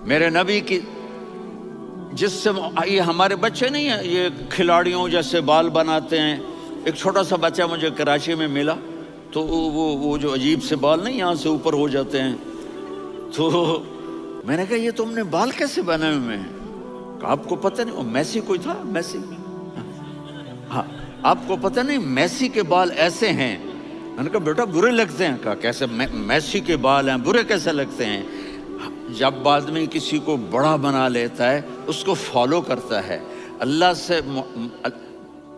میرے نبی کی جس سے یہ ہمارے بچے نہیں ہیں یہ کھلاڑیوں جیسے بال بناتے ہیں. ایک چھوٹا سا بچہ مجھے کراچی میں ملا تو وہ جو عجیب سے بال نہیں یہاں سے اوپر ہو جاتے ہیں, تو میں نے کہا یہ تم نے بال کیسے بنائے ہوئے ہیں؟ آپ کو پتہ نہیں وہ میسی کوئی تھا, میسی, ہاں آپ کو پتہ نہیں میسی کے بال ایسے ہیں؟ میں نے کہا بیٹا برے لگتے ہیں. کہا کیسے میسی کے بال ہیں برے کیسے لگتے ہیں؟ جب آدمی کسی کو بڑا بنا لیتا ہے اس کو فالو کرتا ہے.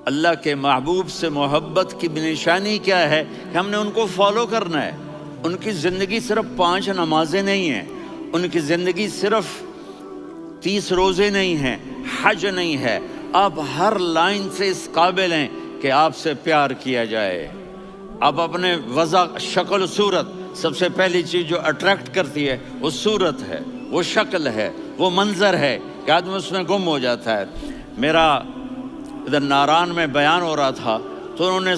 اللہ کے محبوب سے محبت کی نشانی کیا ہے کہ ہم نے ان کو فالو کرنا ہے. ان کی زندگی صرف 5 نمازیں نہیں ہیں, ان کی زندگی صرف 30 روزے نہیں ہیں, حج نہیں ہے. آپ ہر لائن سے اس قابل ہیں کہ آپ سے پیار کیا جائے. آپ اپنے وضع شکل و صورت, سب سے پہلی چیز جو اٹریکٹ کرتی ہے وہ صورت ہے, وہ شکل ہے, وہ منظر ہے کہ آدمی اس میں گم ہو جاتا ہے. میرا ادھر ناران میں بیان ہو رہا تھا تو انہوں نے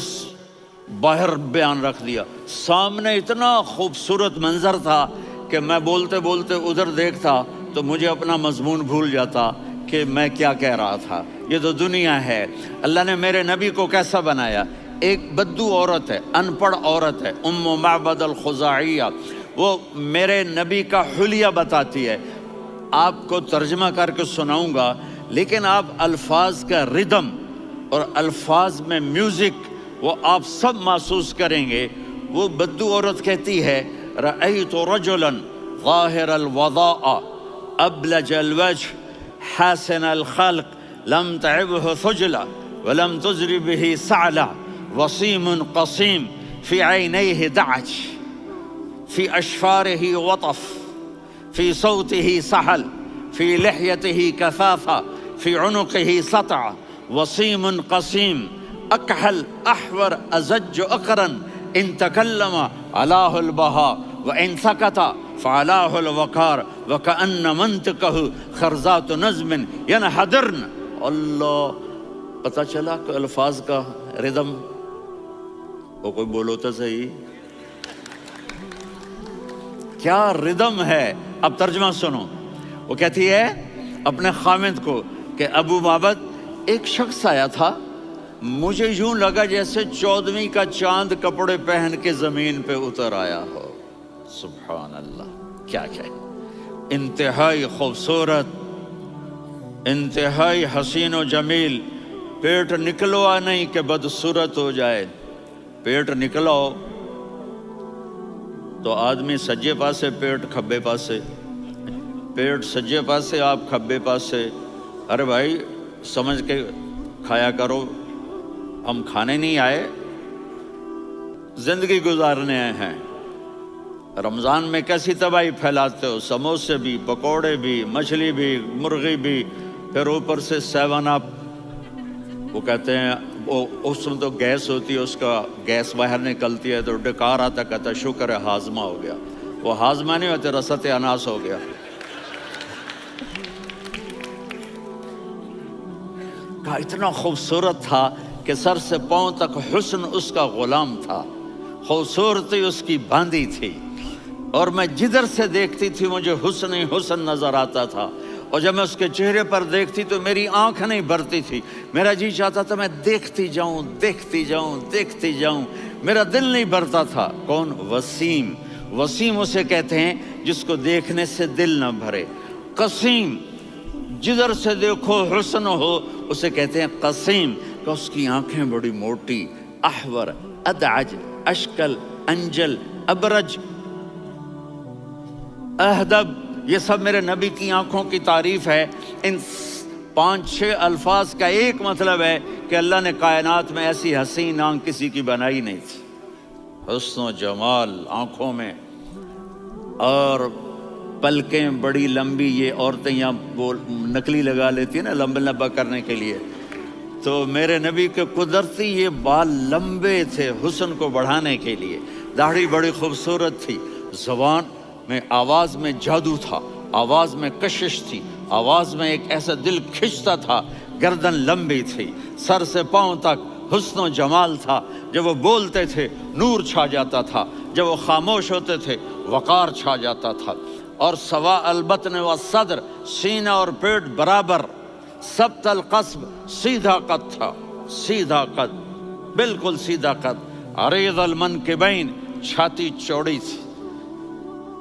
باہر بیان رکھ دیا, سامنے اتنا خوبصورت منظر تھا کہ میں بولتے بولتے ادھر دیکھتا تو مجھے اپنا مضمون بھول جاتا کہ میں کیا کہہ رہا تھا. یہ تو دنیا ہے. اللہ نے میرے نبی کو کیسا بنایا؟ ایک بدو عورت ہے, ان پڑھ عورت ہے, ام معبد الخزاعیہ, وہ میرے نبی کا حلیہ بتاتی ہے. آپ کو ترجمہ کر کے سناؤں گا لیکن آپ الفاظ کا ردم اور الفاظ میں میوزک وہ آپ سب محسوس کریں گے. وہ بدو عورت کہتی ہے رأیت رجلا ظاہر الوضاء ابلج الوجه حاسن الخلق لم تعبه ثجلا ولم تزر به سعلا وصیم قصیم فی عینیہ دعج فی اشفارہ وطف فی صوتہ سحل فی لحیتہ کثافہ فی عنقہ سطع وصیم قصیم اکحل احور ازج اقرن ان تکلم علاہ البہا وان سکت فعلاہ الوقار وکأن منطقہ خرزات نظم ینحدرن. اللہ, پتہ چلا کہ الفاظ کا ردم. وہ کوئی بولو تو صحیح, کیا ردم ہے. اب ترجمہ سنو. وہ کہتی ہے اپنے خامد کو کہ ابو معبد ایک شخص آیا تھا, مجھے یوں لگا جیسے 14ویں کا چاند کپڑے پہن کے زمین پہ اتر آیا ہو. سبحان اللہ, کیا کہے, انتہائی خوبصورت, انتہائی حسین و جمیل. پیٹ نکلوا نہیں کہ بدصورت ہو جائے. پیٹ نکلاؤ تو آدمی سجے پاسے پیٹ کھبے پاسے, پیٹ سجے پاسے آپ کھبے پاسے. ارے بھائی سمجھ کے کھایا کرو, ہم کھانے نہیں آئے, زندگی گزارنے آئے ہیں. رمضان میں کیسی تباہی پھیلاتے ہو, سموسے بھی, پکوڑے بھی, مچھلی بھی, مرغی بھی, پھر اوپر سے 7 اپ. وہ کہتے ہیں اس میں تو گیس ہوتی ہے, اس کا گیس باہر نکلتی ہے تو ڈکار آتا, کہتا شکر ہے ہاضمہ ہو گیا. وہ ہاضمہ نہیں ہوتے, رسط اناس ہو گیا. کہا اتنا خوبصورت تھا کہ سر سے پاؤں تک حسن اس کا غلام تھا, خوبصورتی اس کی باندھی تھی, اور میں جدھر سے دیکھتی تھی مجھے حسن ہی حسن نظر آتا تھا. اور جب میں اس کے چہرے پر دیکھتی تو میری آنکھ نہیں بھرتی تھی, میرا جی چاہتا تھا میں دیکھتی جاؤں دیکھتی جاؤں دیکھتی جاؤں, میرا دل نہیں بھرتا تھا. کون؟ وسیم. وسیم اسے کہتے ہیں جس کو دیکھنے سے دل نہ بھرے. قسیم, جدھر سے دیکھو حسن ہو, اسے کہتے ہیں قسیم, کہ اس کی آنکھیں بڑی موٹی. احور, ادعج, اشکل, انجل, ابرج, اہدب, یہ سب میرے نبی کی آنکھوں کی تعریف ہے. ان 5-6 الفاظ کا ایک مطلب ہے کہ اللہ نے کائنات میں ایسی حسین آنکھ کسی کی بنائی نہیں تھی. حسن و جمال آنکھوں میں, اور پلکیں بڑی لمبی. یہ عورتیں یہاں نکلی لگا لیتی ہیں نا لمبا لمبا کرنے کے لیے, تو میرے نبی کے قدرتی یہ بال لمبے تھے حسن کو بڑھانے کے لیے. داڑھی بڑی خوبصورت تھی. زبان میں, آواز میں جادو تھا, آواز میں کشش تھی, آواز میں ایک ایسا دل کھنچتا تھا. گردن لمبی تھی, سر سے پاؤں تک حسن و جمال تھا. جب وہ بولتے تھے نور چھا جاتا تھا, جب وہ خاموش ہوتے تھے وقار چھا جاتا تھا. اور سوا البطن و صدر، سینہ اور پیٹ برابر، سبت القصب، سیدھا قد تھا، سیدھا قد، بالکل سیدھا قد، عریض المنکبین، چھاتی چوڑی تھی،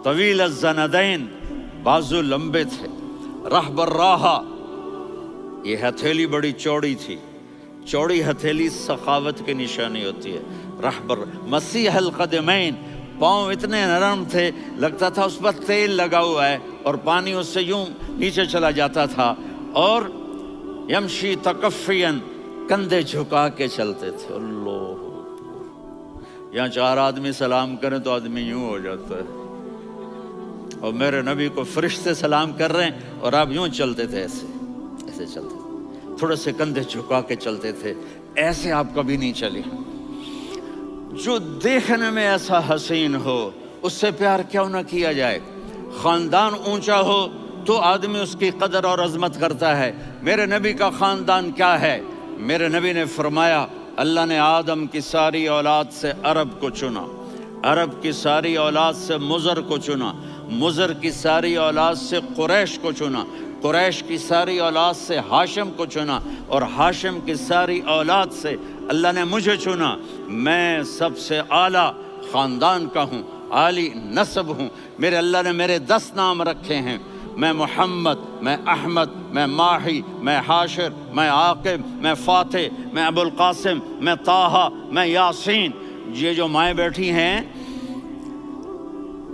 طویل الزندین، بازو لمبے تھے، رحب الراحہ، یہ ہتھیلی بڑی چوڑی تھی، چوڑی ہتھیلی سخاوت کی نشانی ہوتی ہے، رحب مسیح القدمین، پاؤں اتنے نرم تھے لگتا تھا اس پر تیل لگا ہوا ہے اور پانی اس سے یوں نیچے چلا جاتا تھا، اور یمشی تکفین، کندھے جھکا کے چلتے تھے۔ اللہ، یہاں 4 آدمی سلام کریں تو آدمی یوں ہو جاتا ہے، اور میرے نبی کو فرشتے سلام کر رہے ہیں اور آپ یوں چلتے تھے، ایسے ایسے چلتے تھے، تھوڑے سے کندھے جھکا کے چلتے تھے، ایسے آپ کبھی نہیں چلے۔ جو دیکھنے میں ایسا حسین ہو اس سے پیار کیوں نہ کیا جائے؟ خاندان اونچا ہو تو آدمی اس کی قدر اور عظمت کرتا ہے۔ میرے نبی کا خاندان کیا ہے؟ میرے نبی نے فرمایا اللہ نے آدم کی ساری اولاد سے عرب کو چنا، عرب کی ساری اولاد سے مضر کو چنا، مضر کی ساری اولاد سے قریش کو چنا، قریش کی ساری اولاد سے ہاشم کو چنا، اور ہاشم کی ساری اولاد سے اللہ نے مجھے چنا۔ میں سب سے اعلیٰ خاندان کا ہوں، عالی نسب ہوں۔ میرے اللہ نے میرے 10 نام رکھے ہیں، میں محمد، میں احمد، میں ماہی، میں حاشر، میں عاقب، میں فاتح، میں ابو القاسم، میں طٰہٰ، میں یاسین۔ یہ جو مائیں بیٹھی ہیں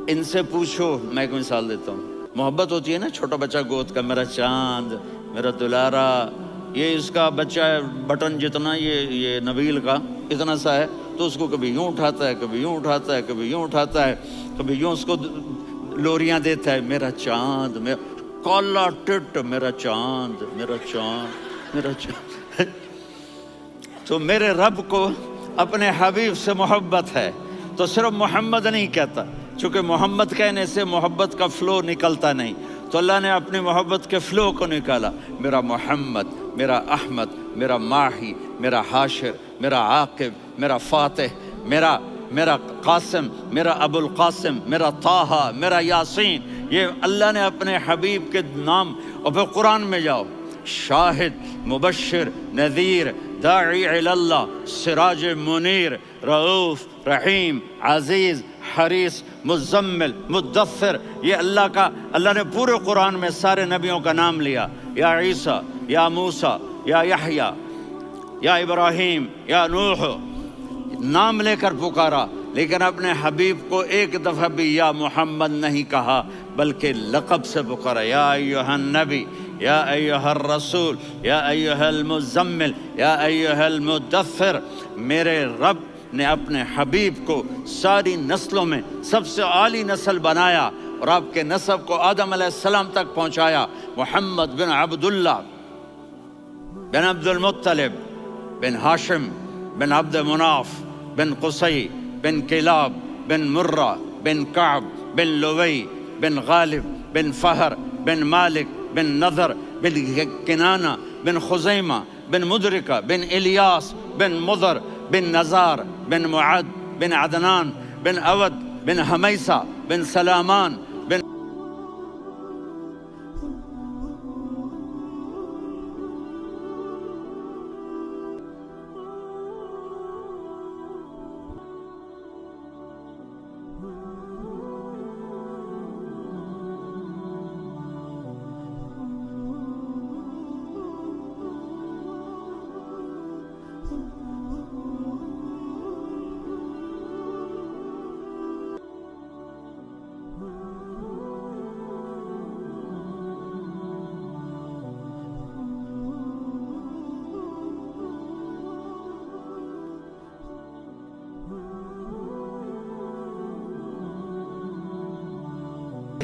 ان سے پوچھو، میں ایک مثال دیتا ہوں، محبت ہوتی ہے نا، چھوٹا بچہ گود کا، میرا چاند، میرا دلارا، یہ اس کا بچہ ہے بٹن جتنا، یہ نبیل کا اتنا سا ہے، تو اس کو کبھی یوں اٹھاتا ہے، کبھی یوں اٹھاتا ہے، کبھی یوں اٹھاتا ہے، کبھی یوں اس کو لوریاں دیتا ہے، میرا چاند، میرا کالا ٹٹ، میرا چاند، میرا چاند، میرا چاند۔ تو میرے رب کو اپنے حبیب سے محبت ہے تو صرف محمد نہیں کہتا، چونکہ محمد کہنے سے محبت کا فلو نکلتا نہیں، تو اللہ نے اپنی محبت کے فلو کو نکالا، میرا محمد، میرا احمد، میرا ماہی، میرا حاشر، میرا عاقب، میرا فاتح، میرا قاسم، میرا ابو القاسم، میرا طٰہٰ، میرا یاسین۔ یہ اللہ نے اپنے حبیب کے نام، اور پھر قرآن میں جاؤ، شاہد، مبشر، نذیر، داعی الی اللہ، سراج منیر، رؤوف، رحیم، عزیز، حریص، مزمل، مدثر، یہ اللہ نے پورے قرآن میں سارے نبیوں کا نام لیا، یا عیسیٰ، یا موسیٰ، یا یحییٰ، یا ابراہیم، یا نوح، نام لے کر پکارا، لیکن اپنے حبیب کو ایک دفعہ بھی یا محمد نہیں کہا بلکہ لقب سے پکارا، یا ایھا النبی، یا ایھا الرسول، یا ایھا المزمل، یا ایھا المدثر۔ میرے رب نے اپنے حبیب کو ساری نسلوں میں سب سے عالی نسل بنایا اور آپ کے نسب کو آدم علیہ السلام تک پہنچایا۔ محمد بن عبداللہ بن عبد المطلب بن ہاشم بن عبد مناف بن قصی بن کلاب بن مرہ بن کعب بن لوی بن غالب بن فہر بن مالک بن نضر بن کنانہ بن خزیمہ بن مدرکہ بن الیاس بن مضر بن نزار بن معد بن عدنان بن اود بن حمیسہ بن سلامان بن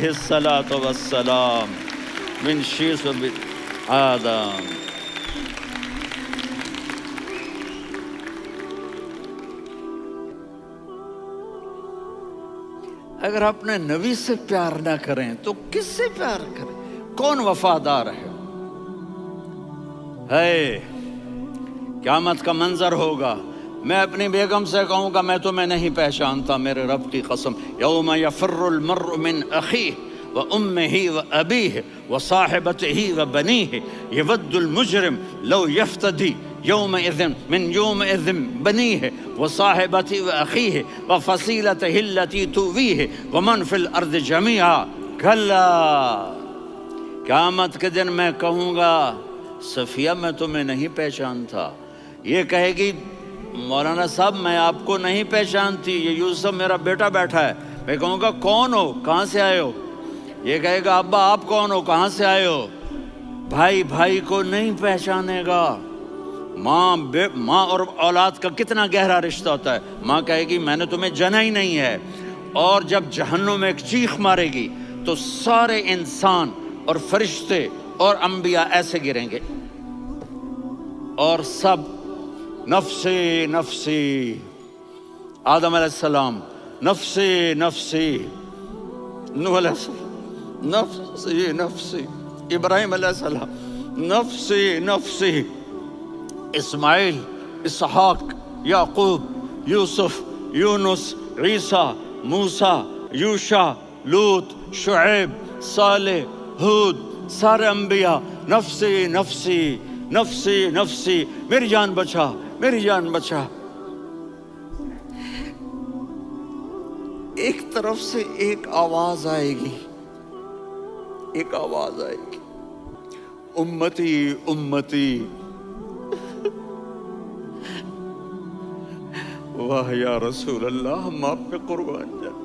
الصلاۃ والسلام من شیث آدم۔ اگر اپنے نبی سے پیار نہ کریں تو کس سے پیار کریں؟ کون وفادار ہے؟ قیامت کا منظر ہوگا، میں اپنی بیگم سے کہوں گا میں تمہیں نہیں پہچانتا، میرے رب کی قسم، یوم یفر المرء من اخیہ وأمه وأبيه وصاحبته وبنيه يود المجرم لو يفتدي يومئذ من يومئذ بنيه وصاحبته وأخيه وفصيلته التي تؤويه ومن في الأرض جميعا كلا قیامت کے دن میں کہوں گا صفیہ میں تمہیں نہیں پہچانتا. یہ کہے گی مولانا صاحب میں آپ کو نہیں پہچانتی, یہ یوسف میرا بیٹا بیٹھا ہے. میں کہوں گا کون ہو, کہاں سے آئے ہو؟ یہ کہے گا ابا آپ کون ہو, کہاں سے آئے ہو؟ بھائی بھائی کو نہیں پہچانے گا. ماں اور اولاد کا کتنا گہرا رشتہ ہوتا ہے. ماں کہے گی میں نے تمہیں جنا ہی نہیں ہے. اور جب جہنم میں ایک چیخ مارے گی تو سارے انسان اور فرشتے اور انبیاء ایسے گریں گے اور سب نفسی نفسی. آدم علیہ السلام نفسی نفسی, نوح علیہ السلام نفسی نفسی, ابراہیم علیہ السلام نفسی نفسی, اسماعیل, اسحاق, یعقوب, یوسف, یونس, عیسیٰ, موسیٰ, یوشع, لوط, شعیب, صالح, ہود, سارے انبیاء نفسی نفسی نفسی نفسی, میری جان بچا میری جان بچا. ایک طرف سے ایک آواز آئے گی, ایک آواز آئے گی, امتی امتی. واہ یا رسول اللہ, ہم آپ پہ قربان جائیں.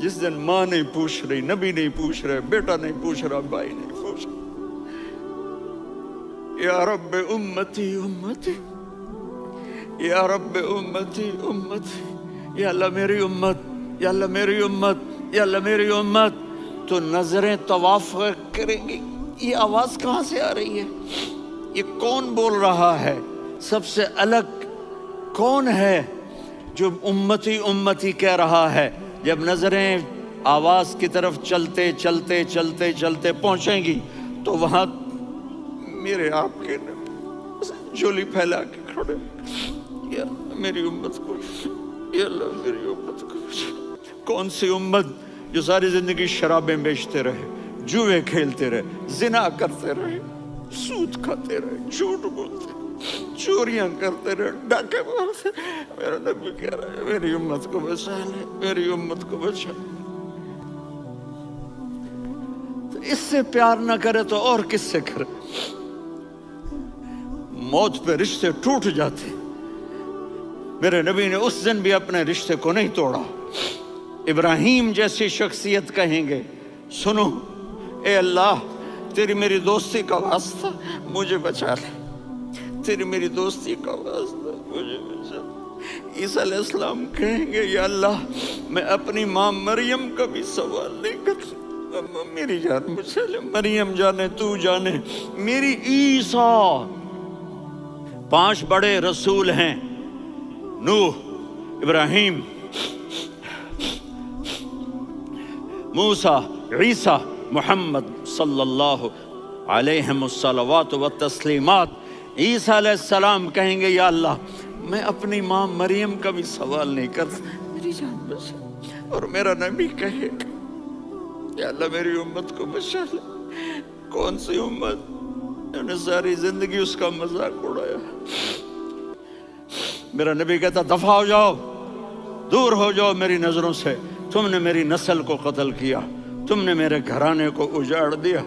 جس دن ماں نہیں پوچھ رہی, نبی نہیں پوچھ رہے, بیٹا نہیں پوچھ رہا, بھائی نہیں پوچھ رہا, یا رب امتی امتی, یا رب امتی امتی, یا اللہ میری امت, یا اللہ میری امت, یا اللہ میری امت. تو نظریں طواف کریں گی, یہ آواز کہاں سے آ رہی ہے, یہ کون بول رہا ہے, سب سے الگ کون ہے جو امتی امتی کہہ رہا ہے. جب نظریں آواز کی طرف چلتے چلتے چلتے چلتے پہنچیں گی تو وہاں میرے آپ کے جھولی پھیلا کے کھڑے, یا اللہ میری امت کو, یا اللہ میری امت کو. کون سی امت جو ساری زندگی شرابیں بیچتے رہے, جوئے کھیلتے رہے, زنا کرتے رہے, سود کھاتے رہے, جھوٹ بولتے رہے, چوریاں کرتے رہے, ڈاکے مارتے رہے. میرا نبی کہہ رہا ہے میری امت کو بچا لے, میری امت کو بچا. تو اس سے پیار نہ کرے تو اور کس سے کرے. موت پہ رشتے ٹوٹ جاتے, میرے نبی نے اس دن بھی اپنے رشتے کو نہیں توڑا. ابراہیم جیسی شخصیت کہیں گے سنو اے اللہ تیری میری دوستی کا واسطہ مجھے بچا لے, تیری میری دوستی کا واسطہ مجھے بچا. عیسیٰ علیہ السلام کہیں گے یا اللہ میں اپنی ماں مریم کا بھی سوال نہیں کرتا, میری جان بچا لے. مریم جانے تو جانے, میری عیسیٰ. 5 بڑے رسول ہیں, نوح, ابراہیم, موسیٰ, عیسیٰ, محمد صلی اللہ علیہ الصلوات والتسلیمات. عیسیٰ علیہ السلام کہیں گے یا اللہ میں اپنی ماں مریم کا بھی سوال نہیں کرتا, میری جان بچا. اور میرا نبی کہے گا یا اللہ میری امت کو بچا لے. کون سی امت انہوں نے ساری زندگی اس کا مذاق اڑایا. میرا نبی کہتا دفع ہو جاؤ, دور ہو جاؤ میری نظروں سے, تم نے میری نسل کو قتل کیا, تم نے میرے گھرانے کو اجاڑ دیا.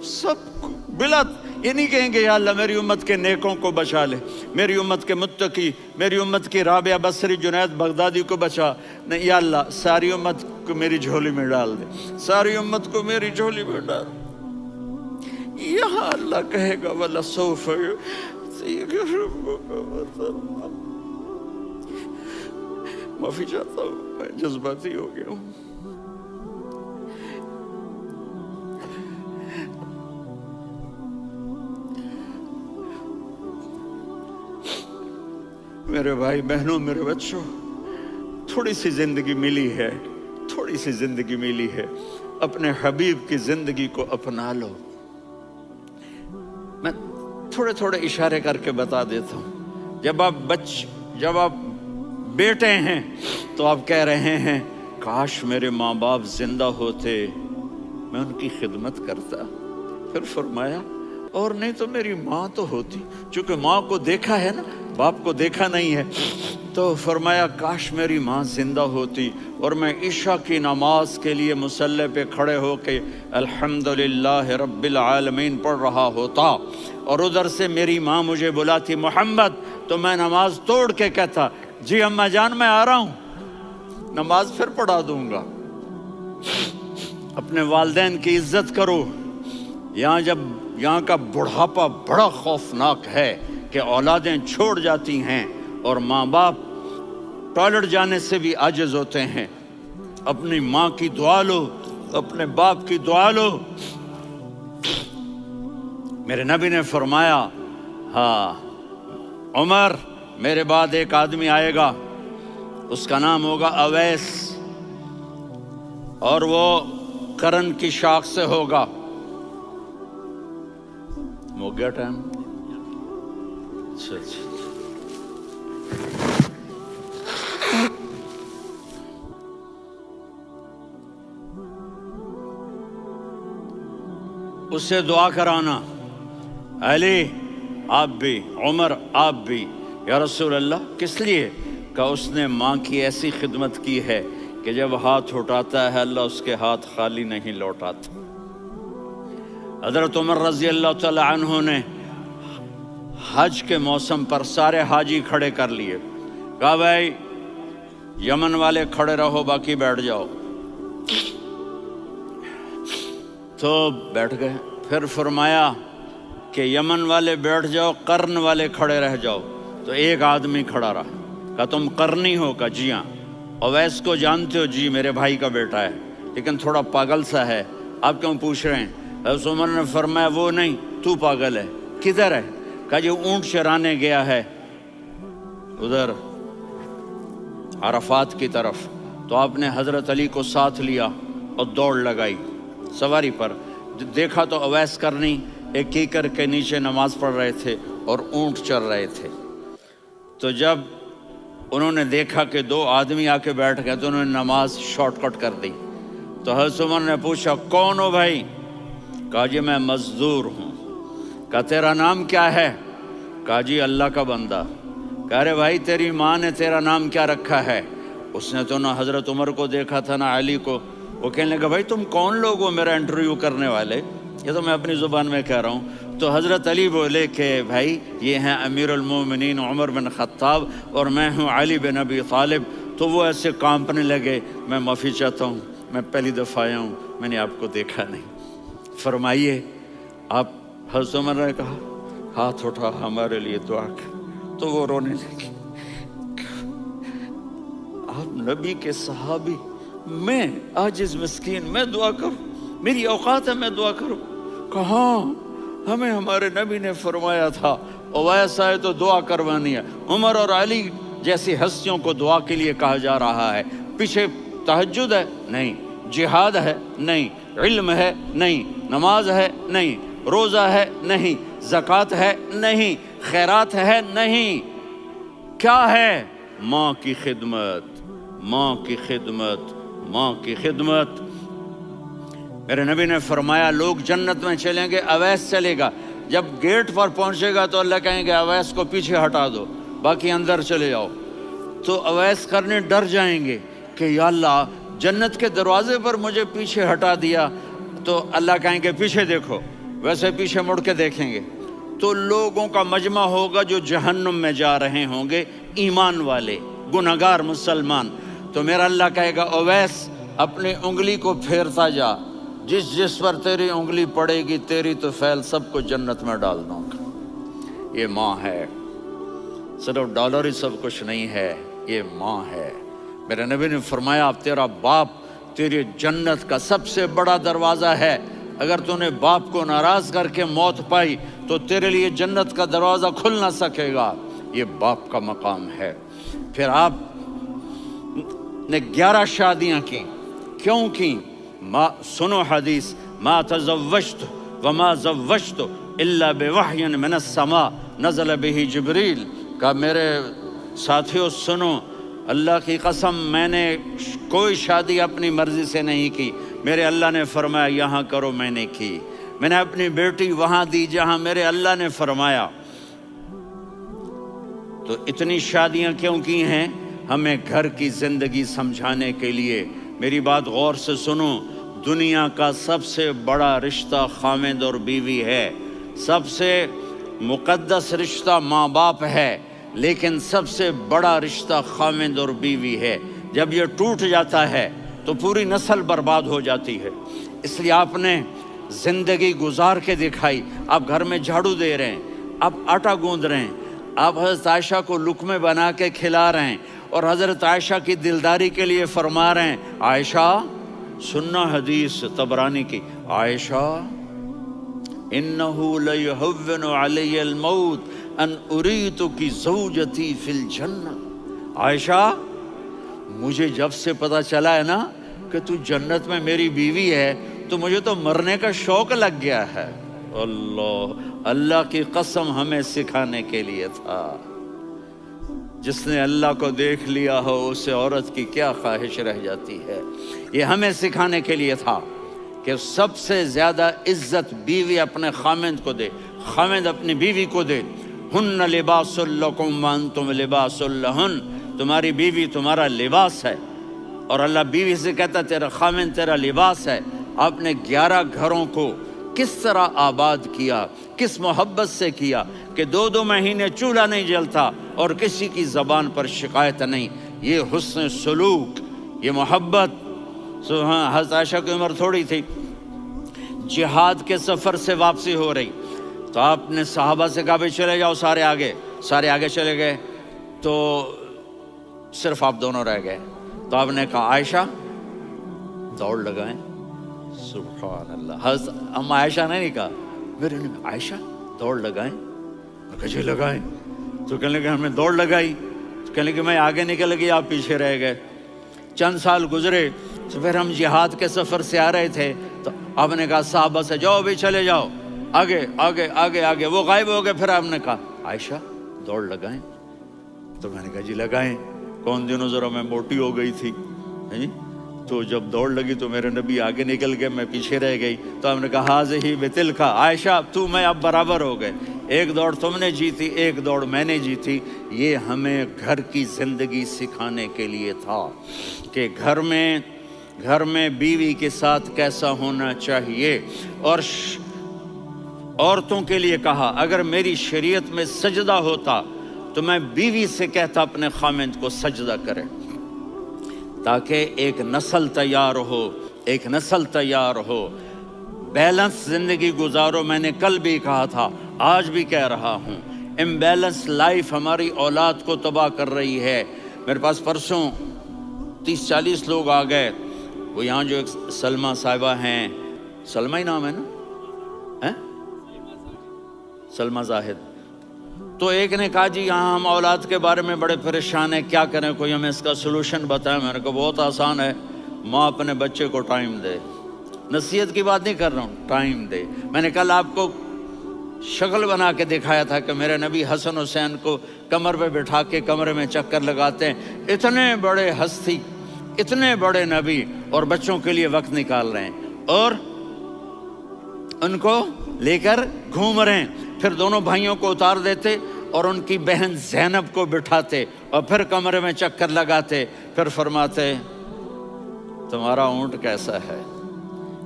سب کو بلا یہ نہیں کہیں گے یا اللہ میری امت کے نیکوں کو بچا لے, میری امت کے متقی, میری امت کی رابعہ بصری, جنید بغدادی کو بچا. نہیں یا اللہ ساری امت کو میری جھولی میں ڈال دے, ساری امت کو میری جھولی میں ڈال. یہاں اللہ کہے گا وَلَسَوْفَ يُعْطِيكَ رَبُّكَ فَتَرْضَىٰ. معافی چاہتا ہوں, میں جذباتی ہو گیا ہوں. میرے بھائی بہنوں, میرے بچوں, تھوڑی سی زندگی ملی ہے, تھوڑی سی زندگی ملی ہے, اپنے حبیب کی زندگی کو اپنا لو. میں تھوڑے تھوڑے اشارے کر کے بتا دیتا ہوں. جب آپ بیٹے ہیں تو آپ کہہ رہے ہیں کاش میرے ماں باپ زندہ ہوتے، میں ان کی خدمت کرتا۔ پھر فرمایا اور نہیں تو میری ماں تو ہوتی، چونکہ ماں کو دیکھا ہے نا، باپ کو دیکھا نہیں ہے، تو فرمایا کاش میری ماں زندہ ہوتی اور میں عشاء کی نماز کے لیے مصلی پہ کھڑے ہو کے الحمدللہ رب العالمین پڑھ رہا ہوتا، اور ادھر سے میری ماں مجھے بلاتی محمد، تو میں نماز توڑ کے کہتا جی اماں جان میں آ رہا ہوں، نماز پھر پڑھا دوں گا۔ اپنے والدین کی عزت کرو۔ یہاں کا بڑھاپا بڑا خوفناک ہے کہ اولادیں چھوڑ جاتی ہیں اور ماں باپ ٹوائلٹ جانے سے بھی عاجز ہوتے ہیں۔ اپنی ماں کی دعا لو، اپنے باپ کی دعا لو۔ میرے نبی نے فرمایا ہاں عمر، میرے بعد ایک آدمی آئے گا، اس کا نام ہوگا اویس، اور وہ قرن کی شاخ سے ہوگا۔ ہو گیا ٹائم؟ اچھا اس سے دعا کرانا، علی آپ بھی، عمر آپ بھی، یا رسول اللہ کس لیے؟ کہ اس نے ماں کی ایسی خدمت کی ہے کہ جب ہاتھ اٹھاتا ہے اللہ اس کے ہاتھ خالی نہیں لوٹاتا۔ حضرت عمر رضی اللہ تعالی عنہ نے حج کے موسم پر سارے حاجی کھڑے کر لیے، کہا بھائی یمن والے کھڑے رہو باقی بیٹھ جاؤ، تو بیٹھ گئے۔ پھر فرمایا کہ یمن والے بیٹھ جاؤ، قرن والے کھڑے رہ جاؤ، تو ایک آدمی کھڑا رہا، کہا تم قرنی ہو؟ کہا جی ہاں۔ اویس کو جانتے ہو؟ جی میرے بھائی کا بیٹا ہے لیکن تھوڑا پاگل سا ہے، آپ کیوں پوچھ رہے ہیں؟ حضرت عمر نے فرمایا وہ نہیں، تو پاگل ہے۔ کدھر ہے؟ کہا جی اونٹ چرانے گیا ہے ادھر عرفات کی طرف۔ تو آپ نے حضرت علی کو ساتھ لیا اور دوڑ لگائی سواری پر، دیکھا تو اویس کرنی ایک کیکر کے نیچے نماز پڑھ رہے تھے اور اونٹ چر رہے تھے۔ تو جب انہوں نے دیکھا کہ دو آدمی آ کے بیٹھ گئے تو انہوں نے نماز شارٹ کٹ کر دی۔ تو حضرت عمر نے پوچھا کون ہو بھائی؟ کہا جی میں مزدور ہوں۔ کہا تیرا نام کیا ہے؟ کہا جی اللہ کا بندہ۔ کہا ارے بھائی تیری ماں نے تیرا نام کیا رکھا ہے؟ اس نے تو نہ حضرت عمر کو دیکھا تھا نہ علی کو۔ وہ کہنے لگا بھائی تم کون لوگ ہو میرا انٹرویو کرنے والے؟ یہ تو میں اپنی زبان میں کہہ رہا ہوں۔ تو حضرت علی بولے کہ بھائی یہ ہیں امیر المومنین عمر بن خطاب اور میں ہوں علی بن ابی طالب۔ تو وہ ایسے کانپنے لگے، میں معافی چاہتا ہوں، میں پہلی دفعہ آیا ہوں، میں نے آپ کو دیکھا نہیں، فرمائیے آپ۔ حضرت عمر نے کہا ہاتھ اٹھا ہمارے لیے دعا کر، تو وہ رونے لگے۔ آپ نبی کے صحابی، میں عاجز مسکین، میں دعا کروں؟ میری اوقات ہے میں دعا کروں؟ کہاں، ہمیں ہمارے نبی نے فرمایا تھا اویس آئے تو دعا کروانی ہے۔ عمر اور علی جیسی ہستیوں کو دعا کے لیے کہا جا رہا ہے۔ پیچھے تہجد ہے؟ نہیں۔ جہاد ہے؟ نہیں۔ علم ہے؟ نہیں۔ نماز ہے؟ نہیں۔ روزہ ہے؟ نہیں۔ زکوٰۃ ہے؟ نہیں۔ خیرات ہے؟ نہیں۔ کیا ہے؟ ماں کی خدمت، ماں کی خدمت، ماں کی خدمت۔ میرے نبی نے فرمایا لوگ جنت میں چلیں گے، اویس چلے گا، جب گیٹ پر پہنچے گا تو اللہ کہیں گے اویس کو پیچھے ہٹا دو، باقی اندر چلے جاؤ۔ تو اویس کرنے ڈر جائیں گے کہ یا اللہ جنت کے دروازے پر مجھے پیچھے ہٹا دیا، تو اللہ کہیں گے پیچھے دیکھو، ویسے پیچھے مڑ کے دیکھیں گے تو لوگوں کا مجمع ہوگا جو جہنم میں جا رہے ہوں گے، ایمان والے، گنہگار مسلمان۔ تو میرا اللہ کہے گا اویس اپنی انگلی کو پھیرتا جا، جس جس پر تیری انگلی پڑے گی تیری تو فیل سب کو جنت میں ڈال دوں گا۔ یہ ماں ہے، صرف ڈالر ہی سب کچھ نہیں ہے، یہ ماں ہے۔ میرے نبی نے فرمایا اب تیرا باپ تیری جنت کا سب سے بڑا دروازہ ہے، اگر تو نے باپ کو ناراض کر کے موت پائی تو تیرے لیے جنت کا دروازہ کھل نہ سکے گا، یہ باپ کا مقام ہے۔ پھر آپ نے 11 شادیاں کی، کیوں کی؟ سنو حدیث، ما تزوجت وما زوجت الا بوحی من السماء نزل به جبریل۔ کہ میرے ساتھیوں سنو، اللہ کی قسم میں نے کوئی شادی اپنی مرضی سے نہیں کی، میرے اللہ نے فرمایا یہاں کرو، میں نے کی۔ میں نے اپنی بیٹی وہاں دی جہاں میرے اللہ نے فرمایا۔ تو اتنی شادیاں کیوں کی ہیں؟ ہمیں گھر کی زندگی سمجھانے کے لیے۔ میری بات غور سے سنو، دنیا کا سب سے بڑا رشتہ خاوند اور بیوی ہے، سب سے مقدس رشتہ ماں باپ ہے، لیکن سب سے بڑا رشتہ خاوند اور بیوی ہے۔ جب یہ ٹوٹ جاتا ہے تو پوری نسل برباد ہو جاتی ہے۔ اس لیے آپ نے زندگی گزار کے دکھائی۔ آپ گھر میں جھاڑو دے رہے ہیں، آپ آٹا گوندھ رہے ہیں، آپ حضرت عائشہ کو لقمے بنا کے کھلا رہے ہیں، اور حضرت عائشہ کی دلداری کے لیے فرما رہے ہیں عائشہ، سننا حدیث طبرانی کی، عائشہ انہو لیہون علی الموت ان اریتکی زوجتی فی الجنہ۔ عائشہ مجھے جب سے پتا چلا ہے نا کہ تو جنت میں میری بیوی ہے تو مجھے تو مرنے کا شوق لگ گیا ہے۔ اللہ کی قسم ہمیں سکھانے کے لیے تھا۔ جس نے اللہ کو دیکھ لیا ہو اسے عورت کی کیا خواہش رہ جاتی ہے۔ یہ ہمیں سکھانے کے لیے تھا کہ سب سے زیادہ عزت بیوی اپنے خاوند کو دے، خاوند اپنی بیوی کو دے۔ ہن لباس لکم وانتم لباس لہن، تمہاری بیوی تمہارا لباس ہے، اور اللہ بیوی سے کہتا تیرا خاوند تیرا لباس ہے۔ آپ نے 11 گھروں کو کس طرح آباد کیا، کس محبت سے کیا کہ 2 مہینے چولہا نہیں جلتا اور کسی کی زبان پر شکایت نہیں۔ یہ حسن سلوک، یہ محبت۔ حضرت عائشہ کی عمر تھوڑی تھی، جہاد کے سفر سے واپسی ہو رہی، تو آپ نے صحابہ سے کہا بھائی چلے جاؤ سارے آگے چلے گئے، تو صرف آپ دونوں رہ گئے۔ تو آپ نے کہا عائشہ دوڑ لگائیں۔ سبحان اللہ، حضرت اما عائشہ نے نہیں کہا، میرے نے عائشہ دوڑ لگائیں، جی لگائیں۔ تو کہنے لگے ہم نے دوڑ لگائی، تو کہنے لگے میں آگے نکل گئی، آپ پیچھے رہ گئے۔ چند سال گزرے تو پھر ہم جہاد کے سفر سے آ رہے تھے، تو آپ نے کہا صحابہ سے جاؤ بھی چلے جاؤ آگے آگے آگے آگے، وہ غائب ہو گئے۔ پھر آپ نے کہا عائشہ دوڑ لگائیں، تو میں نے کہا جی لگائیں۔ کون دنوں ذرا میں موٹی ہو گئی تھی، تو جب دوڑ لگی تو میرے نبی آگے نکل گئے، میں پیچھے رہ گئی۔ تو ہم نے کہا ہاذہ بتلک، عائشہ تو میں اب برابر ہو گئے، ایک دوڑ تم نے جیتی، ایک دوڑ میں نے جیتی۔ یہ ہمیں گھر کی زندگی سکھانے کے لیے تھا کہ گھر میں بیوی کے ساتھ کیسا ہونا چاہیے۔ اور عورتوں کے لیے کہا اگر میری شریعت میں سجدہ ہوتا تو میں بیوی سے کہتا اپنے خاوند کو سجدہ کرے، تاکہ ایک نسل تیار ہو، بیلنس زندگی گزارو۔ میں نے کل بھی کہا تھا، آج بھی کہہ رہا ہوں، امبیلنس لائف ہماری اولاد کو تباہ کر رہی ہے۔ میرے پاس پرسوں 30-40 لوگ آ گئے، وہ یہاں جو ایک سلمہ صاحبہ ہیں، سلمہ ہی نام ہے نا، سلمہ زاہد، تو ایک نے کہا جی یہاں ہم اولاد کے بارے میں بڑے پریشان ہیں، کیا کریں، کوئی ہمیں اس کا سلوشن بتائیں۔ میں نے کہا بہت آسان ہے، ماں اپنے بچے کو ٹائم دے، نصیحت کی بات نہیں کر رہا ہوں، ٹائم دے۔ میں نے کل آپ کو شکل بنا کے دکھایا تھا کہ میرے نبی حسن حسین کو کمر پہ بٹھا کے کمرے میں چکر لگاتے ہیں۔ اتنے بڑے ہستی، اتنے بڑے نبی، اور بچوں کے لیے وقت نکال رہے ہیں اور ان کو لے کر گھوم رہے ہیں۔ پھر دونوں بھائیوں کو اتار دیتے اور ان کی بہن زینب کو بٹھاتے اور پھر کمرے میں چکر لگاتے، پھر فرماتے تمہارا اونٹ کیسا ہے۔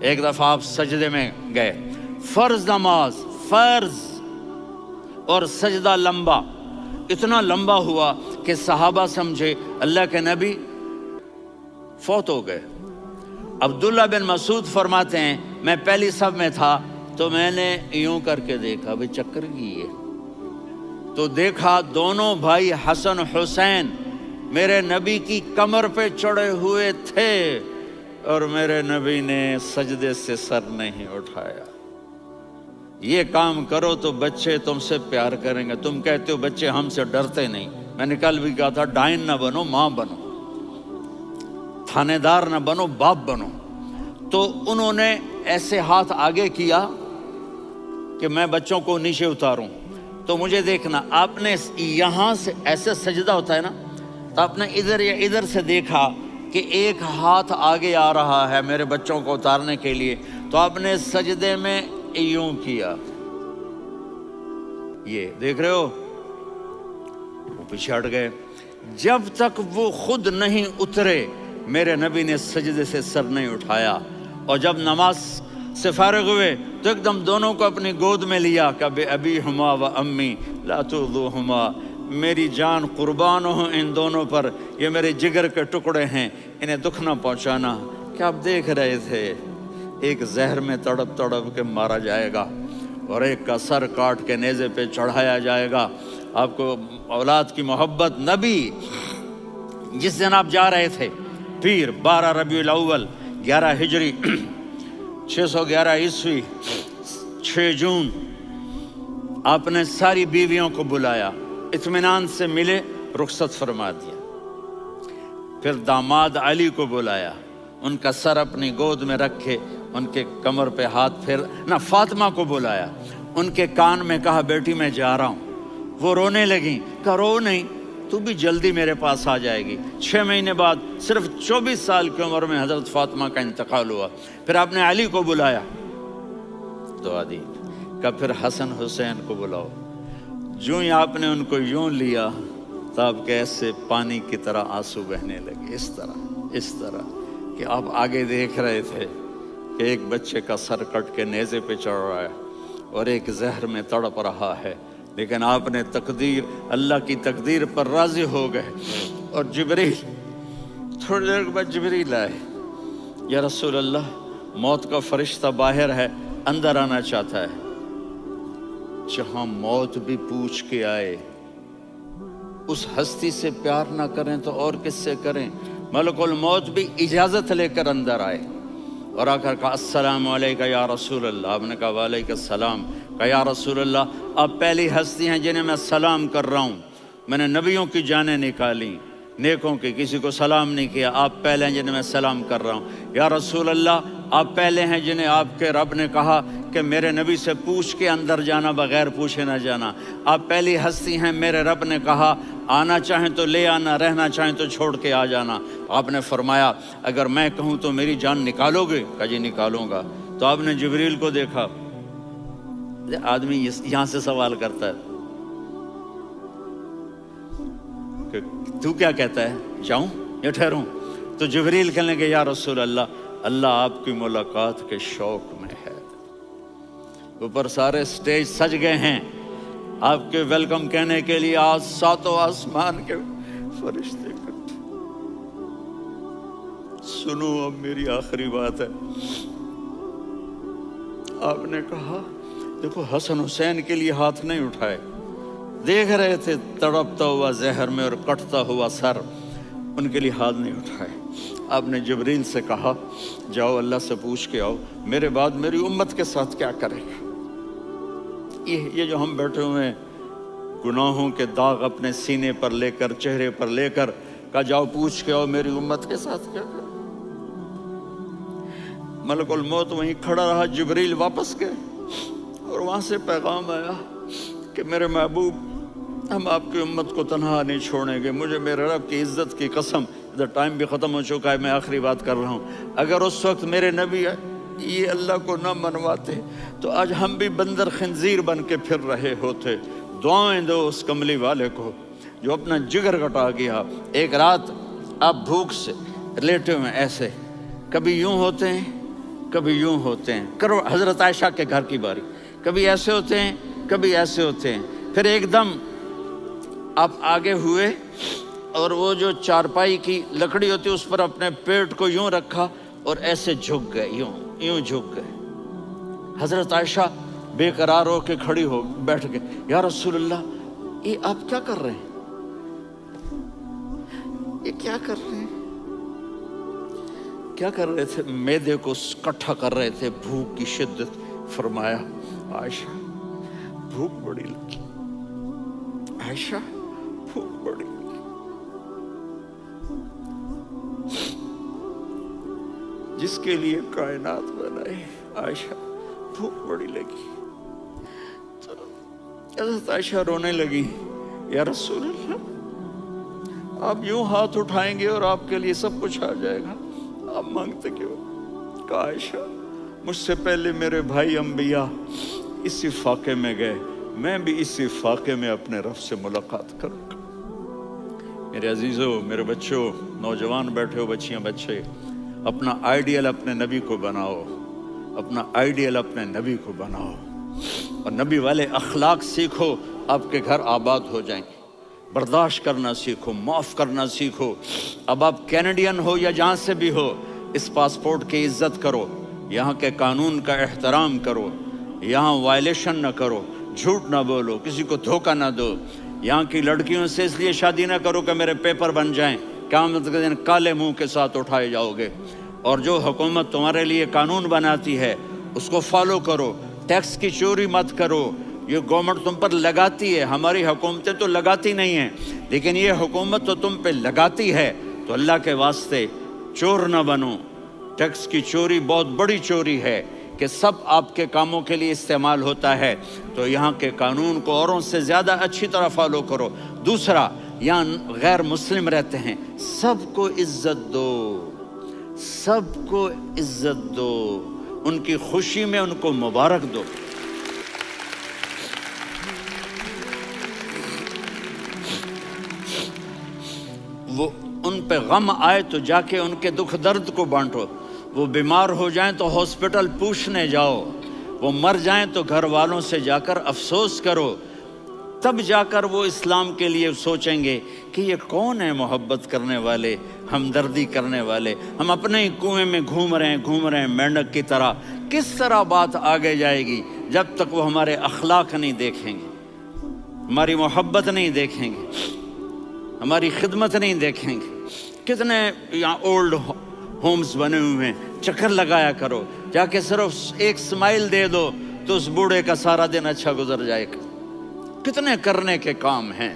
ایک دفعہ آپ سجدے میں گئے، فرض نماز، فرض، اور سجدہ لمبا، اتنا لمبا ہوا کہ صحابہ سمجھے اللہ کے نبی فوت ہو گئے۔ عبداللہ بن مسعود فرماتے ہیں میں پہلی صف میں تھا تو میں نے یوں کر کے دیکھا، بھئی چکر کی ہے، تو دیکھا دونوں بھائی حسن حسین میرے نبی کی کمر پہ چڑھے ہوئے تھے اور میرے نبی نے سجدے سے سر نہیں اٹھایا۔ یہ کام کرو تو بچے تم سے پیار کریں گے۔ تم کہتے ہو بچے ہم سے ڈرتے نہیں، میں نے کل بھی کہا تھا ڈائن نہ بنو، ماں بنو، تھانے دار نہ بنو، باپ بنو۔ تو انہوں نے ایسے ہاتھ آگے کیا کہ میں بچوں کو نیچے اتاروں، تو مجھے دیکھنا، آپ نے یہاں سے ایسے سجدہ ہوتا ہے نا، تو آپ نے ادھر یا ادھر سے دیکھا کہ ایک ہاتھ آگے آ رہا ہے میرے بچوں کو اتارنے کے لیے، تو آپ نے سجدے میں یوں کیا، یہ دیکھ رہے ہو، وہ پیچھے ہٹ گئے۔ جب تک وہ خود نہیں اترے میرے نبی نے سجدے سے سر نہیں اٹھایا، اور جب نماز سے فارغ ہوئے تو ایک دم دونوں کو اپنی گود میں لیا کہ ابی ہما و امی لا تؤذوہما، میری جان قربان ہو ان دونوں پر، یہ میرے جگر کے ٹکڑے ہیں، انہیں دکھ نہ پہنچانا۔ کیا آپ دیکھ رہے تھے ایک زہر میں تڑپ تڑپ کے مارا جائے گا اور ایک کا سر کاٹ کے نیزے پہ چڑھایا جائے گا۔ آپ کو اولاد کی محبت، نبی جس دن آپ جا رہے تھے پیر 12 ربیع الاول 11 ہجری 611 عیسوی 6 جون، آپ نے ساری بیویوں کو بلایا، اطمینان سے ملے، رخصت فرما دیا۔ پھر داماد علی کو بلایا، ان کا سر اپنی گود میں رکھے، ان کے کمر پہ ہاتھ پھیر نہ، فاطمہ کو بلایا، ان کے کان میں کہا بیٹی میں جا رہا ہوں۔ وہ رونے لگیں، کہا رو نہیں، تو بھی جلدی میرے پاس آ جائے گی۔ 6 مہینے بعد صرف 24 سال کی عمر میں حضرت فاطمہ کا انتقال ہوا۔ پھر آپ نے علی کو بلایا، دعا دی، کہا پھر حسن حسین کو بلاؤ۔ جو ہی آپ نے ان کو یوں لیا تو آپ کے ایسے پانی کی طرح آنسو بہنے لگے، اس طرح کہ آپ آگے دیکھ رہے تھے کہ ایک بچے کا سر کٹ کے نیزے پہ چڑھ رہا ہے اور ایک زہر میں تڑپ رہا ہے، لیکن آپ نے تقدیر، اللہ کی تقدیر پر راضی ہو گئے۔ اور جبریل، تھوڑی دیر کے بعد جبریل آئے، یا رسول اللہ موت کا فرشتہ باہر ہے، اندر آنا چاہتا ہے۔ جہاں موت بھی پوچھ کے آئے، اس ہستی سے پیار نہ کریں تو اور کس سے کریں؟ ملک الموت بھی اجازت لے کر اندر آئے اور آ کر کہا السلام علیکہ یا رسول اللہ۔ آپ نے کہا وعلیکم السلام۔ کہا یا رسول اللہ آپ پہلی ہستی ہیں جنہیں میں سلام کر رہا ہوں، میں نے نبیوں کی جانیں نکالی، نیکوں کی، کسی کو سلام نہیں کیا، آپ پہلے ہیں جنہیں میں سلام کر رہا ہوں۔ یا رسول اللہ آپ پہلے ہیں جنہیں آپ کے رب نے کہا کہ میرے نبی سے پوچھ کے اندر جانا، بغیر پوچھے نہ جانا۔ آپ پہلی ہستی ہیں، میرے رب نے کہا آنا چاہیں تو لے آنا، رہنا چاہیں تو چھوڑ کے آ جانا۔ آپ نے فرمایا اگر میں کہوں تو میری جان نکالو گے؟ کہا جی نکالوں گا۔ تو آپ نے جبریل کو دیکھا، آدمی یہاں سے سوال کرتا ہے کہ تو کیا کہتا ہے، جاؤں یا ٹھہروں؟ تو جبریل کہنے لگے یا رسول اللہ، اللہ آپ کی ملاقات کے شوق میں ہے۔ اوپر سارے سٹیج سج گئے ہیں آپ کے ویلکم کہنے کے لیے، آج 7 آسمان کے فرشتے اکٹھے۔ سنو اب میری آخری بات ہے۔ آپ نے کہا دیکھو حسن حسین کے لیے ہاتھ نہیں اٹھائے، دیکھ رہے تھے تڑپتا ہوا زہر میں اور کٹتا ہوا سر، ان کے لیے ہاتھ نہیں اٹھائے۔ آپ نے جبریل سے کہا جاؤ اللہ سے پوچھ کے آؤ میرے بعد میری امت کے ساتھ کیا کرے گا۔ یہ جو ہم بیٹھے ہوئے ہیں گناہوں کے داغ اپنے سینے پر لے کر، چہرے پر لے کر، کہا جاؤ پوچھ کے آؤ میری امت کے ساتھ کیا کرے۔ ملک الموت وہیں کھڑا رہا، جبریل واپس گئے اور وہاں سے پیغام آیا کہ میرے محبوب ہم آپ کی امت کو تنہا نہیں چھوڑیں گے، مجھے میرے رب کی عزت کی قسم، ادھر ٹائم بھی ختم ہو چکا ہے، میں آخری بات کر رہا ہوں، اگر اس وقت میرے نبی یہ اللہ کو نہ منواتے تو آج ہم بھی بندر خنزیر بن کے پھر رہے ہوتے۔ دعائیں دو اس کملی والے کو جو اپنا جگر کٹا گیا۔ ایک رات آپ بھوک سے لیٹے ہوئے ایسے، کبھی یوں ہوتے ہیں کبھی یوں ہوتے ہیں، کرو حضرت عائشہ کے گھر کی باری، کبھی ایسے ہوتے ہیں کبھی ایسے ہوتے ہیں، پھر ایک دم آپ آگے ہوئے اور وہ جو چارپائی کی لکڑی ہوتی اس پر اپنے پیٹ کو یوں رکھا اور ایسے جھک گئے، یوں جھک گئے۔ حضرت عائشہ بے قرار ہو کے کھڑی ہو بیٹھ گئے، یا رسول اللہ یہ آپ کیا کر رہے ہیں، یہ کیا کر رہے ہیں؟ کیا کر رہے تھے؟ معدے کو کٹھا کر رہے تھے، بھوک کی شدت۔ فرمایا عائشہ بھوک بڑی لگی، عائشہ بھوک بڑی لگی، جس کے لیے کائنات بنائے، عائشہ بھوک بڑی لگی۔ تو حضرت عائشہ رونے لگی، یا رسول اللہ آپ یوں ہاتھ اٹھائیں گے اور آپ کے لیے سب کچھ آ جائے گا. آپ مانگتے کیوں؟ کاش مجھ سے پہلے میرے بھائی انبیاء اسی فاقے میں گئے، میں بھی اسی فاقے میں اپنے رب سے ملاقات کروں گا. میرے عزیزوں، میرے بچوں، نوجوان بیٹھے ہو، بچیاں بچے، اپنا آئیڈیل اپنے نبی کو بناؤ، اپنا آئیڈیل اپنے نبی کو بناؤ، اور نبی والے اخلاق سیکھو، آپ کے گھر آباد ہو جائیں گے. برداشت کرنا سیکھو، معاف کرنا سیکھو. اب آپ کینیڈین ہو یا جہاں سے بھی ہو، اس پاسپورٹ کی عزت کرو، یہاں کے قانون کا احترام کرو، یہاں وائلیشن نہ کرو، جھوٹ نہ بولو، کسی کو دھوکہ نہ دو. یہاں کی لڑکیوں سے اس لیے شادی نہ کرو کہ میرے پیپر بن جائیں، قیامت کے دن کالے منہ کے ساتھ اٹھائے جاؤ گے. اور جو حکومت تمہارے لیے قانون بناتی ہے اس کو فالو کرو. ٹیکس کی چوری مت کرو، یہ گورنمنٹ تم پر لگاتی ہے، ہماری حکومتیں تو لگاتی نہیں ہیں، لیکن یہ حکومت تو تم پہ لگاتی ہے. تو اللہ کے واسطے چور نہ بنو. ٹیکس کی چوری بہت بڑی چوری ہے کہ سب آپ کے کاموں کے لیے استعمال ہوتا ہے. تو یہاں کے قانون کو اوروں سے زیادہ اچھی طرح فالو کرو. دوسرا، یہاں غیر مسلم رہتے ہیں، سب کو عزت دو، سب کو عزت دو، ان کی خوشی میں ان کو مبارک دو. وہ ان پہ غم آئے تو جا کے ان کے دکھ درد کو بانٹو. وہ بیمار ہو جائیں تو ہاسپٹل پوچھنے جاؤ، وہ مر جائیں تو گھر والوں سے جا کر افسوس کرو. تب جا کر وہ اسلام کے لیے سوچیں گے کہ یہ کون ہے محبت کرنے والے، ہمدردی کرنے والے. ہم اپنے ہی کنویں میں گھوم رہے ہیں مینڈک کی طرح. کس طرح بات آگے جائے گی جب تک وہ ہمارے اخلاق نہیں دیکھیں گے، ہماری محبت نہیں دیکھیں گے، ہماری خدمت نہیں دیکھیں گے. کتنے یہاں اولڈ ہومز بنے ہوئے ہیں، چکر لگایا کرو، جا کے صرف ایک سمائل دے دو تو اس بوڑھے کا سارا دن اچھا گزر جائے گا. کتنے کرنے کے کام ہیں.